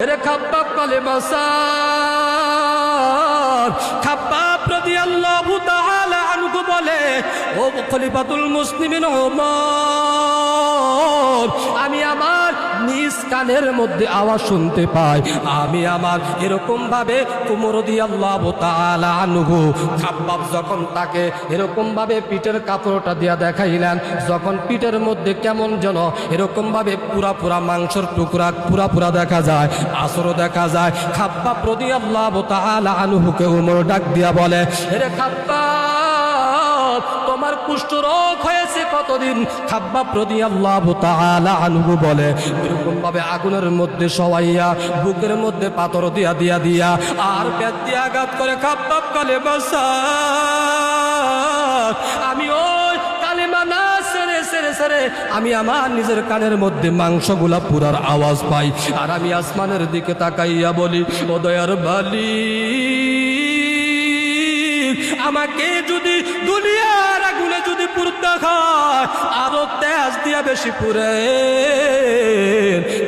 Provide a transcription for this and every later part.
এরে খাব্বাব কালেমা সার খাব্বাব রাদিয়াল্লাহু তাআলা আনহু বলে, ও খলিফাতুল মুসলিমিন ওমর, আমি আমার নিজ কানের মধ্যে আওয়াজ শুনতে পাই। আমি আমার এরকম ভাবে ওমর রাদিয়াল্লাহু তাআলা আনহু খাব্বাব যখন তাকে এরকম ভাবে পিঠের কাপড়টা দিয়া দেখাইলেন, যখন পিঠের মধ্যে কেমন যেন এরকম ভাবে পুরা মাংসের টুকরা পুরা দেখা যায়, আসরও দেখা যায়। খাব্বাব রাদিয়াল্লাহু তাআলা আনহুকে ওমর ডাক দিয়া বলে, রে খাব্বাব, তোমার কুষ্ঠ রোগ হয়েছে কতদিন? খাব্বাব রাদিয়াল্লাহু তাআলা আনহু বলে, এরকম ভাবে আগুনের মধ্যে শোয়াইয়া বুকের মধ্যে পাথর দিয়া আর পেট দিয়ে আঘাত করে খাব্বাব কালেমা সার, আমি ওই কালেমা না সেরে আমি আমার নিজের কানের মধ্যে মাংসগুলা পুরার আওয়াজ পাই। আর আমি আসমানের দিকে তাকাইয়া বলি, ও দয়ার মালিক, আমাকে যদি দুনিয়ার আগুনে যদি পুড়তে হয় আরো তেজ দিয়া বেশি পুরে,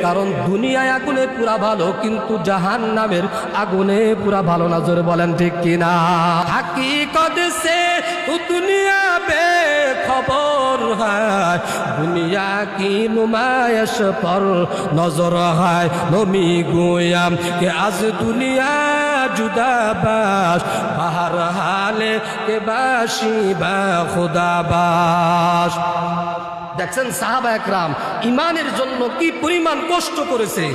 কারণ দুনিয়ায় আগুনে পুরা ভালো, কিন্তু জাহান্নামের আগুনে পুরা ভালো না। জোরে বলেন ঠিক কিনা? হাকিকত সে দুনিয়া বে খবর হয়, দুনিয়া কি নুমায়শ পর নজর হয়, নমি গোয়াম কে আজ দুনিয়া জুদাবাস, বাহার হালে কে বাসি বা খুদাবাস। দেখছেন সাহাবা একরাম ইমানের জন্য কি পরিমাণ কষ্ট করেছে।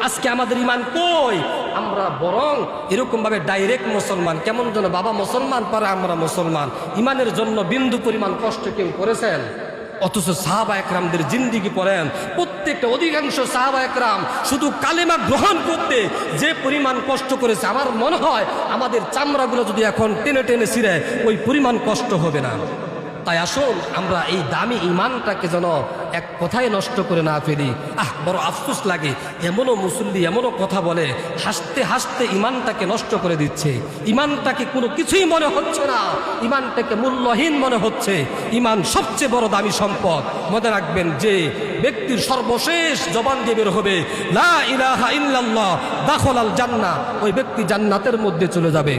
আজকে আমাদের ইমান কই? আমরা বরং এরকম ভাবে ডাইরেক্ট মুসলমান, কেমন যেন বাবা মুসলমান পারে আমরা মুসলমান। ইমানের জন্য বিন্দু পরিমাণ কষ্ট কেউ করেছেন? অথচ সাহাবা একরামদের জিন্দিগি পড়েন, প্রত্যেকটা অধিকাংশ সাহাবা একরাম শুধু কালেমা গ্রহণ করতে যে পরিমাণ কষ্ট করেছে, আমার মনে হয় আমাদের চামড়াগুলো যদি এখন টেনে টেনে ছিঁড়ে ওই পরিমাণ কষ্ট হবে না। তাই আসুন আমরা এই দামি ইমানটাকে যেন এক কথায় নষ্ট করে না ফেলি। বড় আফসোস লাগে, এমনও মুসল্লি এমনও কথা বলে, হাসতে হাসতে ইমানটাকে নষ্ট করে দিচ্ছে। ইমানটাকে কোনো কিছুই মনে হচ্ছে না, ইমানটাকে মূল্যহীন মনে হচ্ছে। ইমান সবচেয়ে বড় দামি সম্পদ। মনে রাখবেন, যে ব্যক্তির সর্বশেষ জবান দিয়ে বের হবে লা ইলাহা ইল্লাল্লাহ দাখালাল জান্নাহ, ওই ব্যক্তি জান্নাতের মধ্যে চলে যাবে।